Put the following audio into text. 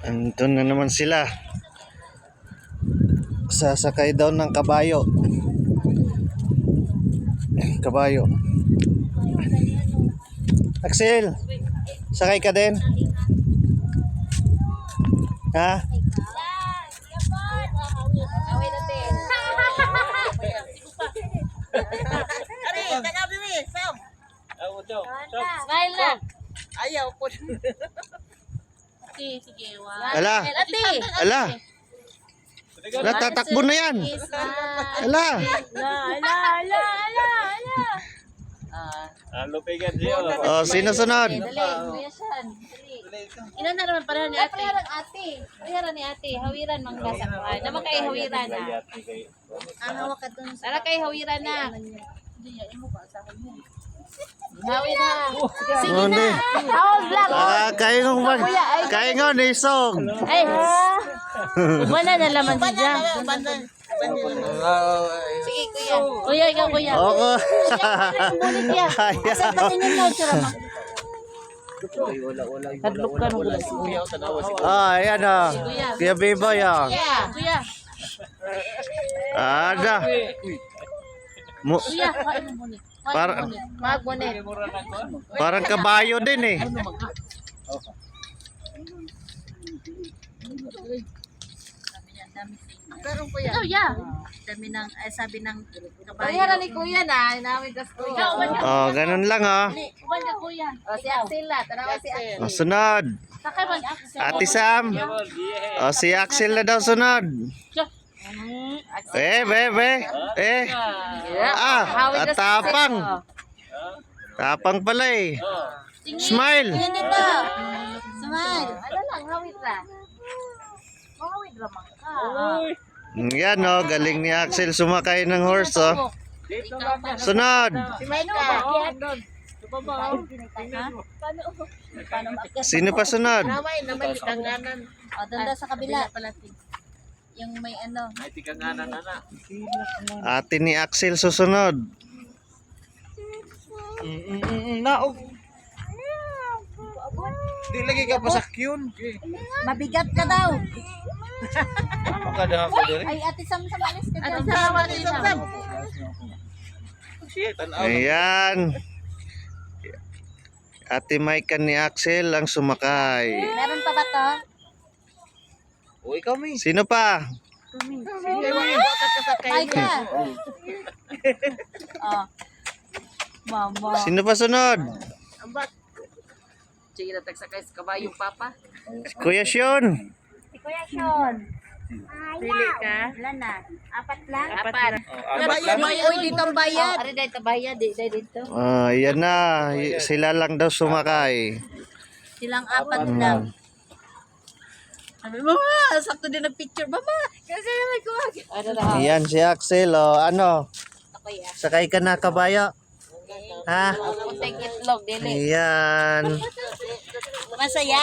Andun na naman sila. Sasakay daw ng kabayo. Kabayo. Axel, sakay ka din? Ha? Smile lang. Ayaw po. Sige. Ala. Ala. Ala, tatakbo na yan. Ala. Lupigan siya. Oh, sino sunod? Dali, kuya Sean. Dali. Ina na naman para ni ate. Hawiran ni ate. Hawiran mang basa ko. Naman kay hawiran na. Ang hawak ka dun. Tara kay hawiran na. Hindi, mo ba sa akin mo. Hawir na. Sige Oh, na. All black. Kaingong mag... Kaingon, isog. Ay. Wala na laman si Jam. Sige, kuya. Kuya, ikaw, kuya. Oo. Bulit yan. Asa patingin mo, Chirama? Hadlok ka nung bulas. Oh, ayan o. Kuya Biboy o. Kuya. Ada. Kuya, kain mo muna. Magbunet. Parang kabayo din eh. Pero kuya. Ikaw, ya. Sabi ng kabayo. Bayaran ni kuya na. Namin gasto. Ikaw, Oh, ganun lang o. uban ka, kuya. Si Axel na. Tanawa si Axel. Oh, sunod. Sakay man, Axel. Ate Sam. Oh, si Axel na daw sunod. Be. At tapang. Tapang pala eh. Smile. Yan dito. Smile. Ano lang, hawid na. Hawid lamang ka. Yan o, galing ni Axel sumakay ng horse o. Sunod. Smile ka. Sino pa sunod? Naway naman ikanganan. O, doon daw sa kabila. Yung may ano. Ay, tikanganan na. Ate ni Axel susunod. Naog. Di lagi ka pa sa kyun. Mabigat ka daw. Ano ka daw ako diri? Ay, ate Sam, alis ka dyan. Ate Sam. Shit, tanaw. Ayan. Ate Mike ni Axel ang sumakay. Meron pa ba to? O ikaw mi. Sino pa? Ay ka. Oh. Mama. Sino pa sunod? Sige na tagsakay sa kabayong papa. Kuya Sean. Si Kuya Sean. Pili ka. Wala na. Apat lang? Apat. Abat May oy dito ang bayad. Ari dito bayad. Dito. Ah, yan na. Sila lang daw sumakay. Silang apat lang. Sabi, mama, sakto din ang picture, mama. Kasi may kuwag. Ano na? Ayan si Axel o. Ano? Ako ya. Sakay ka na kabayo? Ha? Punteng itlog, dili. Ayan. Masaya.